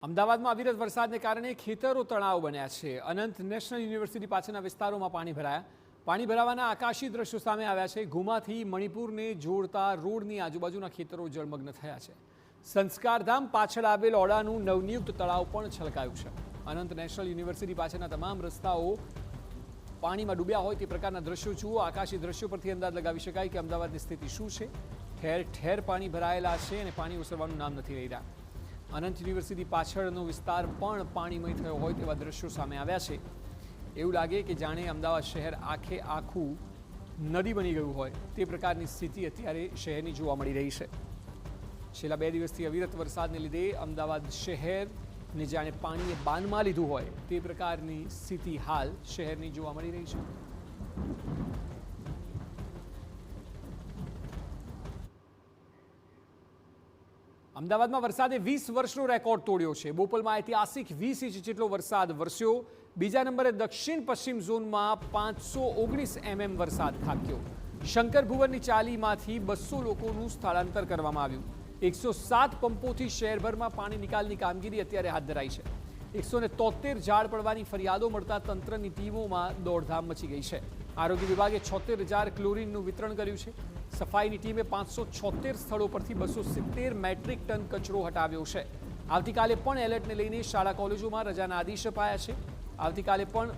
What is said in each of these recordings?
અમદાવાદમાં અવિરત વરસાદને કારણે ખેતરો તળાવ બન્યા છે। અનંત નેશનલ યુનિવર્સિટી પાછળના વિસ્તારોમાં પાણી ભરાયા। પાણી ભરાવાના આકાશી દ્રશ્યો સામે આવ્યા છે। ગુમાથી મણિપુરને જોડતા રોડની આજુબાજુના ખેતરો જળમગ્ન થયા છે। સંસ્કારધામ પાછળ આવેલ ઓડાનું નવનિયુક્ત તળાવ પણ છલકાયું છે। અનંત નેશનલ યુનિવર્સિટી પાછળના તમામ રસ્તાઓ પાણીમાં ડૂબ્યા હોય તે પ્રકારના દ્રશ્યો જુઓ। આકાશી દ્રશ્યો પરથી અંદાજ લગાવી શકાય કે અમદાવાદની સ્થિતિ શું છે। ઠેર ઠેર પાણી ભરાયેલા છે અને પાણી ઓસરવાનું નામ નથી લઈ રહ્યા। અનંત યુનિવર્સિટી પાછળનો વિસ્તાર પણ પાણીમય થયો હોય તેવા દ્રશ્યો સામે આવ્યા છે। એવું લાગે કે જાણે અમદાવાદ શહેર આખે આખું નદી બની ગયું હોય તે પ્રકારની સ્થિતિ અત્યારે શહેરની જોવા મળી રહી છે। છેલ્લા 2 દિવસથી અવિરત વરસાદને લીધે અમદાવાદ શહેરને જાણે પાણીએ બાનમાં લીધું હોય તે પ્રકારની સ્થિતિ હાલ શહેરની જોવા મળી રહી છે। અમદાવાદમાં વરસાદે 20 વર્ષનો રેકોર્ડ તોડ્યો છે। બોપલમાં ઐતિહાસિક 20 ઇંચ જેટલો વરસાદ વરસ્યો। બીજા નંબરે દક્ષિણ પશ્ચિમ ઝોનમાં 519 mm વરસાદ ખાબક્યો। શંકર ભુવનની ચાલીમાંથી 200 લોકોનું સ્થળાંતર કરવામાં આવ્યું। 107 પંપોથી શહેરભરમાં પાણી નિકાલની કામગીરી અત્યારે હાથ ધરાઈ છે। 173 ઝાડ પડવાની ફરિયાદો મળતા તંત્રની ટીમોમાં દોડધામ મચી ગઈ છે। આરોગ્ય વિભાગે 76,000 ક્લોરીનનું વિતરણ કર્યું છે। સફાઈની ટીમે 576 સ્થળો પરથી 270 મેટ્રિક ટન કચરો હટાવ્યો છે। આવતીકાલે પણ એલર્ટને લઈને શાળા કોલેજોમાં રજાના આદેશ અપાયા છે। આવતીકાલે પણ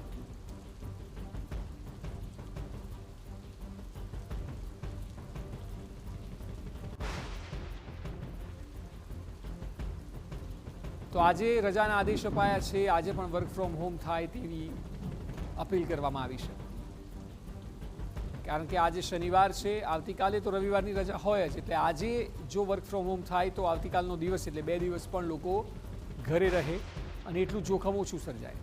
તો આજે રજાના આદેશ અપાયા છે। આજે પણ વર્ક ફ્રોમ હોમ થાય તેવી અપીલ કરવામાં આવી છે, કારણ કે આજે શનિવાર છે। આવતીકાલે તો રવિવારની રજા હોય જ, એટલે આજે જો વર્ક ફ્રોમ હોમ થાય તો આવતીકાલનો દિવસ એટલે 2 દિવસ પણ લોકો ઘરે રહે અને એટલું જોખમ ઓછું સર્જાય।